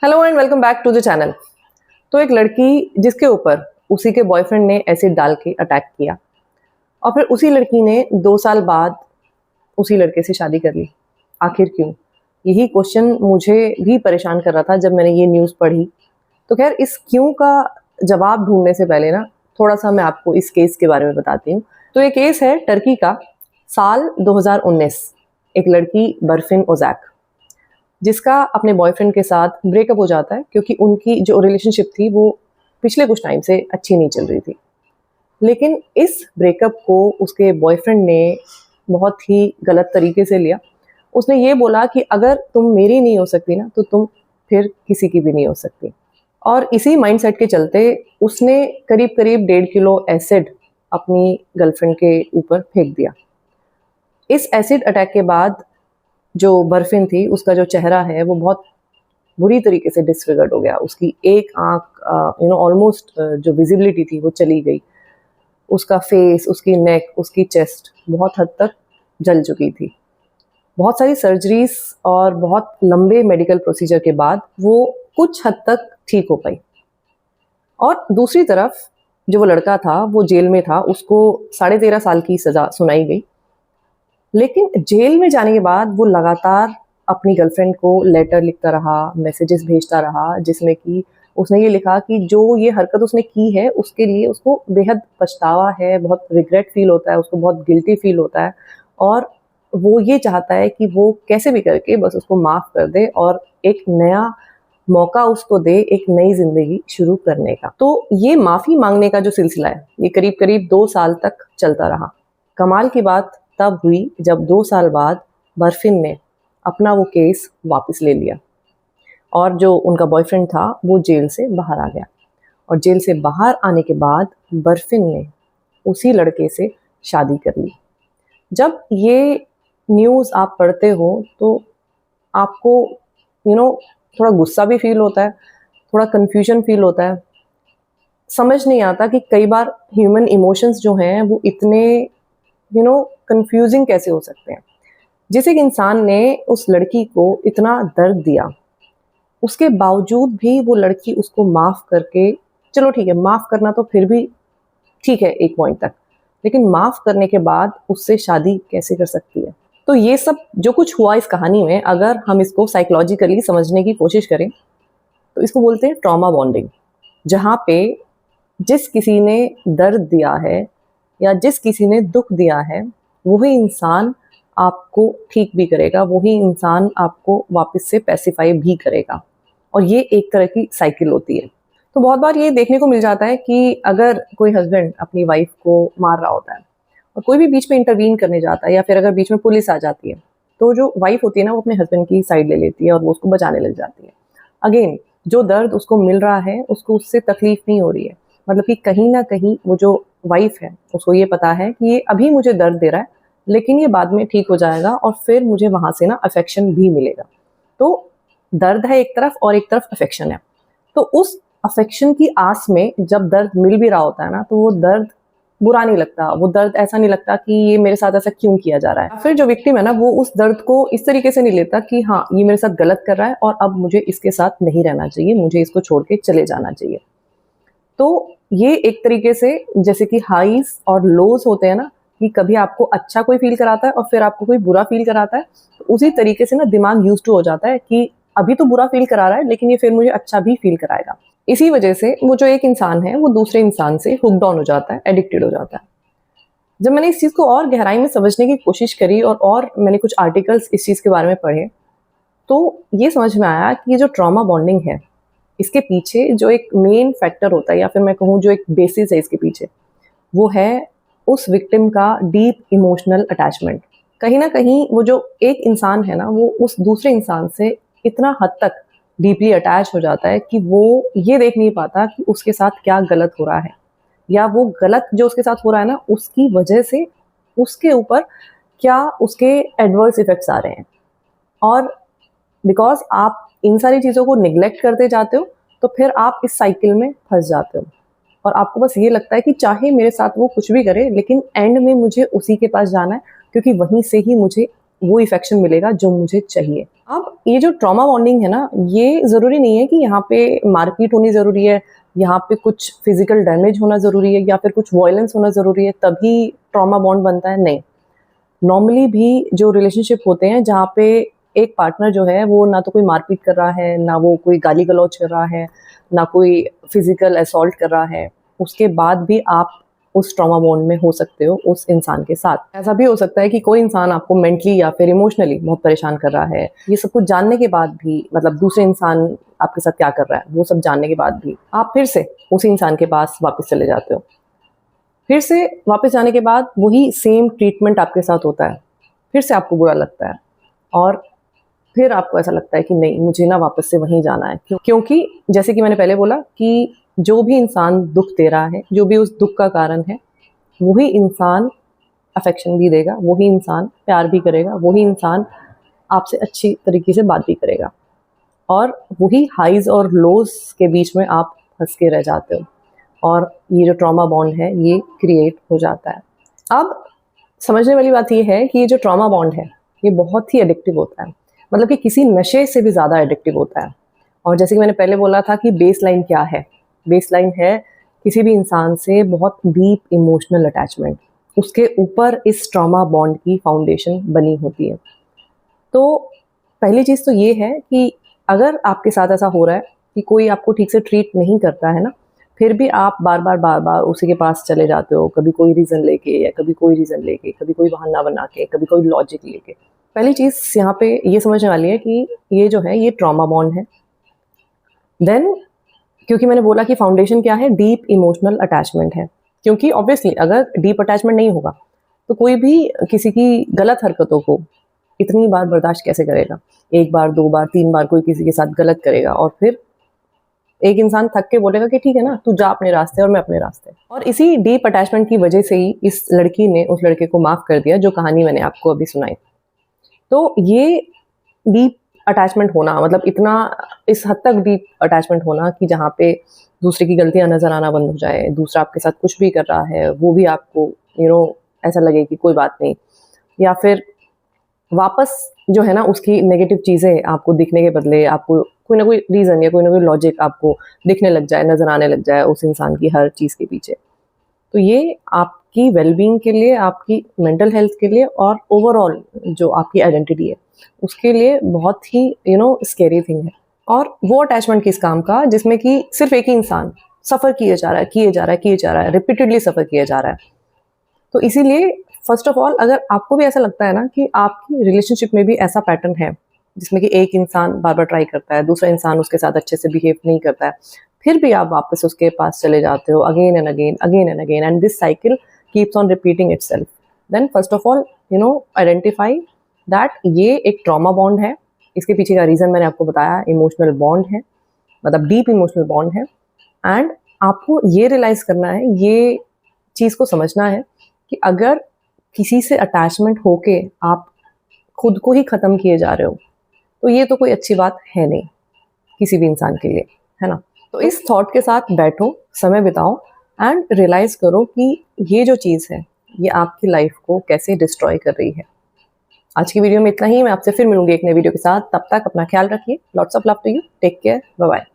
Hello and welcome back to the channel. तो एक लड़की जिसके ऊपर उसी के बॉयफ्रेंड ने एसिड डाल के अटैक किया और फिर उसी लड़की ने 2 साल बाद उसी लड़के से शादी कर ली। आखिर क्यों? यही क्वेश्चन मुझे भी परेशान कर रहा था जब मैंने ये न्यूज़ पढ़ी। तो खैर इस क्यों का जवाब ढूंढने से पहले ना थोड़ा सा मैं आपको इस केस के बारे में बताती हूँ। तो ये केस है टर्की का, साल 2019। एक लड़की बर्फिन ओजैक जिसका अपने बॉयफ्रेंड के साथ ब्रेकअप हो जाता है क्योंकि उनकी जो रिलेशनशिप थी वो पिछले कुछ टाइम से अच्छी नहीं चल रही थी। लेकिन इस ब्रेकअप को उसके बॉयफ्रेंड ने बहुत ही गलत तरीके से लिया। उसने ये बोला कि अगर तुम मेरी नहीं हो सकती ना तो तुम फिर किसी की भी नहीं हो सकती। और इसी माइंडसेट के चलते उसने करीब करीब 1.5 किलो एसिड अपनी गर्लफ्रेंड के ऊपर फेंक दिया। इस एसिड अटैक के बाद जो बर्फिन थी उसका जो चेहरा है वो बहुत बुरी तरीके से डिसफिगर्ड हो गया। उसकी एक आँख ऑलमोस्ट जो विजिबिलिटी थी वो चली गई। उसका फेस, उसकी नेक, उसकी चेस्ट बहुत हद तक जल चुकी थी। बहुत सारी सर्जरीज और बहुत लंबे मेडिकल प्रोसीजर के बाद वो कुछ हद तक ठीक हो पाई। और दूसरी तरफ जो वो लड़का था वो जेल में था, उसको 13.5 साल की सज़ा सुनाई गई। लेकिन जेल में जाने के बाद वो लगातार अपनी गर्लफ्रेंड को लेटर लिखता रहा, मैसेजेस भेजता रहा, जिसमें कि उसने ये लिखा कि जो ये हरकत उसने की है उसके लिए उसको बेहद पछतावा है, बहुत रिग्रेट फील होता है, उसको बहुत गिल्टी फील होता है और वो ये चाहता है कि वो कैसे भी करके बस उसको माफ़ कर दे और एक नया मौका उसको दे, एक नई ज़िंदगी शुरू करने का। तो ये माफ़ी मांगने का जो सिलसिला है ये करीब करीब 2 साल तक चलता रहा। कमाल की बात तब हुई जब 2 साल बाद बर्फिन ने अपना वो केस वापस ले लिया और जो उनका बॉयफ्रेंड था वो जेल से बाहर आ गया। और जेल से बाहर आने के बाद बर्फिन ने उसी लड़के से शादी कर ली। जब ये न्यूज़ आप पढ़ते हो तो आपको थोड़ा गुस्सा भी फील होता है, थोड़ा कन्फ्यूजन फील होता है। समझ नहीं आता कि कई बार ह्यूमन इमोशंस जो हैं वो इतने कंफ्यूजिंग कैसे हो सकते हैं। जिस एक इंसान ने उस लड़की को इतना दर्द दिया, उसके बावजूद भी वो लड़की उसको माफ़ करके, चलो ठीक है माफ़ करना तो फिर भी ठीक है एक पॉइंट तक, लेकिन माफ़ करने के बाद उससे शादी कैसे कर सकती है? तो ये सब जो कुछ हुआ इस कहानी में, अगर हम इसको साइकोलॉजिकली समझने की कोशिश करें तो इसको बोलते हैं ट्रॉमा बॉन्डिंग। जहाँ पे जिस किसी ने दर्द दिया है या जिस किसी ने दुख दिया है वही इंसान आपको ठीक भी करेगा, वही इंसान आपको वापस से पैसिफाई भी करेगा। और ये एक तरह की साइकिल होती है। तो बहुत बार ये देखने को मिल जाता है कि अगर कोई हस्बैंड अपनी वाइफ को मार रहा होता है और कोई भी बीच में इंटरवीन करने जाता है या फिर अगर बीच में पुलिस आ जाती है तो जो वाइफ होती है ना वो अपने हस्बैंड की साइड ले लेती है और वो उसको बचाने लग जाती है। अगेन जो दर्द उसको मिल रहा है उसको उससे तकलीफ नहीं हो रही है, मतलब कि कहीं ना कहीं वो जो वाइफ है उसको ये पता है कि ये अभी मुझे दर्द दे रहा है लेकिन ये बाद में ठीक हो जाएगा और फिर मुझे वहाँ से ना अफेक्शन भी मिलेगा। तो दर्द है एक तरफ और एक तरफ अफेक्शन है। तो उस अफेक्शन की आस में जब दर्द मिल भी रहा होता है ना तो वो दर्द बुरा नहीं लगता, वो दर्द ऐसा नहीं लगता कि ये मेरे साथ ऐसा क्यों किया जा रहा है। फिर जो विक्टिम है ना वो उस दर्द को इस तरीके से नहीं लेता कि हाँ ये मेरे साथ गलत कर रहा है और अब मुझे इसके साथ नहीं रहना चाहिए, मुझे इसको छोड़ के चले जाना चाहिए। तो ये एक तरीके से जैसे कि हाईज और लोज होते हैं ना, कि कभी आपको अच्छा कोई फील कराता है और फिर आपको कोई बुरा फील कराता है, तो उसी तरीके से ना दिमाग यूज्ड टू हो जाता है कि अभी तो बुरा फील करा रहा है लेकिन ये फिर मुझे अच्छा भी फील कराएगा। इसी वजह से वो जो एक इंसान है वो दूसरे इंसान से हुक्ड ऑन हो जाता है, एडिक्टेड हो जाता है। जब मैंने इस चीज़ को और गहराई में समझने की कोशिश करी और मैंने कुछ आर्टिकल्स इस चीज़ के बारे में पढ़े तो ये समझ में आया कि ये जो ट्रॉमा बॉन्डिंग है इसके पीछे जो एक मेन फैक्टर होता है या फिर मैं कहूँ जो एक बेसिस है इसके पीछे, वो है उस विक्टिम का डीप इमोशनल अटैचमेंट। कहीं ना कहीं वो जो एक इंसान है ना वो उस दूसरे इंसान से इतना हद तक डीपली अटैच हो जाता है कि वो ये देख नहीं पाता कि उसके साथ क्या गलत हो रहा है या वो गलत जो उसके साथ हो रहा है ना उसकी वजह से उसके ऊपर क्या उसके एडवर्स इफेक्ट्स आ रहे हैं। और बिकॉज आप इन सारी चीज़ों को निगलेक्ट करते जाते हो तो फिर आप इस साइकिल में फंस जाते हो और आपको बस ये लगता है कि चाहे मेरे साथ वो कुछ भी करे लेकिन एंड में मुझे उसी के पास जाना है क्योंकि वहीं से ही मुझे वो इफेक्शन मिलेगा जो मुझे चाहिए। अब ये जो ट्रॉमा बॉन्डिंग है ना, ये ज़रूरी नहीं है कि यहाँ पे मारपीट होनी ज़रूरी है, यहाँ पे कुछ फिज़िकल डैमेज होना ज़रूरी है या फिर कुछ वॉयलेंस होना ज़रूरी है तभी ट्रॉमा बॉन्ड बनता है, नहीं। नॉर्मली भी जो रिलेशनशिप होते हैं जहाँ पे एक पार्टनर जो है वो ना तो कोई मारपीट कर रहा है, ना वो कोई गाली-गलौज कर रहा है, ना कोई फिज़िकल असॉल्ट कर रहा है, उसके बाद भी आप उस ट्रॉमा बॉन्ड में हो सकते हो उस इंसान के साथ। ऐसा भी हो सकता है कि कोई इंसान आपको मेंटली या फिर इमोशनली बहुत परेशान कर रहा है। ये सब कुछ जानने के बाद भी, मतलब दूसरे इंसान आपके साथ क्या कर रहा है, वो सब जानने के बाद भी आप फिर से उसी इंसान के पास वापस चले जाते हो। फिर से वापस जाने के बाद वही सेम ट्रीटमेंट आपके साथ होता है। फिर से आपको बुरा लगता है और फिर आपको ऐसा लगता है कि नहीं, मुझे ना वापस से वहीं जाना है। क्योंकि जैसे कि मैंने पहले बोला कि जो भी इंसान दुःख दे रहा है, जो भी उस दुःख का कारण है, वही इंसान अफ़ेक्शन भी देगा, वही इंसान प्यार भी करेगा, वही इंसान आपसे अच्छी तरीके से बात भी करेगा और वही हाइज़ और लोज़ के बीच में आप फँस के रह जाते हो और ये जो ट्रॉमा बॉन्ड है, ये क्रिएट हो जाता है। अब समझने वाली बात ये है कि ये जो ट्रॉमा बॉन्ड है, ये बहुत ही एडिक्टिव होता है। मतलब कि किसी नशे से भी ज़्यादा एडिक्टिव होता है। और जैसे कि मैंने पहले बोला था कि बेसलाइन क्या है? बेसलाइन है किसी भी इंसान से बहुत डीप इमोशनल अटैचमेंट। उसके ऊपर इस ट्रॉमा बॉन्ड की फाउंडेशन बनी होती है। तो पहली चीज़ तो ये है कि अगर आपके साथ ऐसा हो रहा है कि कोई आपको ठीक से ट्रीट नहीं करता है ना, फिर भी आप बार-बार उसी के पास चले जाते हो, कभी कोई रीज़न लेके या कभी कोई रीज़न लेके, कभी कोई बहाना बना के, कभी कोई लॉजिक लेके। पहली चीज़ यहाँ पे ये समझने वाली है कि ये जो है ये ट्रॉमा बॉन्ड है। देन क्योंकि मैंने बोला कि फाउंडेशन क्या है, डीप इमोशनल अटैचमेंट है। क्योंकि ऑब्वियसली अगर डीप अटैचमेंट नहीं होगा, तो कोई भी किसी की गलत हरकतों को इतनी बार बर्दाश्त कैसे करेगा? 1 बार, 2 बार, 3 बार कोई किसी के साथ गलत करेगा और फिर एक इंसान थक के बोलेगा कि ठीक है ना, तू जा अपने रास्ते और मैं अपने रास्ते। और इसी डीप अटैचमेंट की वजह से ही इस लड़की ने उस लड़के को माफ़ कर दिया, जो कहानी मैंने आपको अभी सुनाई। तो ये डीप अटैचमेंट होना, मतलब इतना इस हद तक डीप अटैचमेंट होना कि जहाँ पे दूसरे की गलतियाँ नज़र आना बंद हो जाए, दूसरा आपके साथ कुछ भी कर रहा है, वो भी आपको ऐसा लगे कि कोई बात नहीं, या फिर वापस जो है ना उसकी नेगेटिव चीज़ें आपको दिखने के बदले आपको कोई ना कोई रीज़न या कोई ना कोई लॉजिक आपको दिखने लग जाए, नज़र आने लग जाए उस इंसान की हर चीज़ के पीछे। तो ये आपकी वेल-बीइंग के लिए, आपकी मेंटल हेल्थ के लिए और ओवरऑल जो आपकी आइडेंटिटी है, उसके लिए बहुत ही स्केरी थिंग है। और वो अटैचमेंट किस काम का, जिसमें कि सिर्फ़ एक ही इंसान सफ़र किए जा रहा है, किए जा रहा है, किए जा रहा है, रिपीटेडली सफ़र किया जा रहा है। तो इसीलिए फर्स्ट ऑफ ऑल अगर आपको भी ऐसा लगता है ना कि आपकी रिलेशनशिप में भी ऐसा पैटर्न है, जिसमें कि एक इंसान बार-बार ट्राई करता है, दूसरा इंसान उसके साथ अच्छे से बिहेव नहीं करता है, फिर भी आप वापस उसके पास चले जाते हो again and again and this cycle keeps on repeating itself. Then first of all identify that ये एक ट्रॉमा बॉन्ड है। इसके पीछे का रीज़न मैंने आपको बताया, इमोशनल बॉन्ड है, मतलब डीप इमोशनल बॉन्ड है। एंड आपको ये रियलाइज़ करना है, ये चीज़ को समझना है कि अगर किसी से अटैचमेंट होके आप खुद को ही ख़त्म किए जा रहे हो, तो ये तो कोई अच्छी बात है नहीं, किसी भी इंसान के लिए, है ना? तो इस थॉट के साथ बैठो, समय बिताओ एंड रियलाइज़ करो कि ये जो चीज़ है, ये आपकी लाइफ़ को कैसे डिस्ट्रॉय कर रही है। आज की वीडियो में इतना ही, मैं आपसे फिर मिलूँगी एक नए वीडियो के साथ, तब तक अपना ख्याल रखिए। Lots of love to you, take care, bye bye.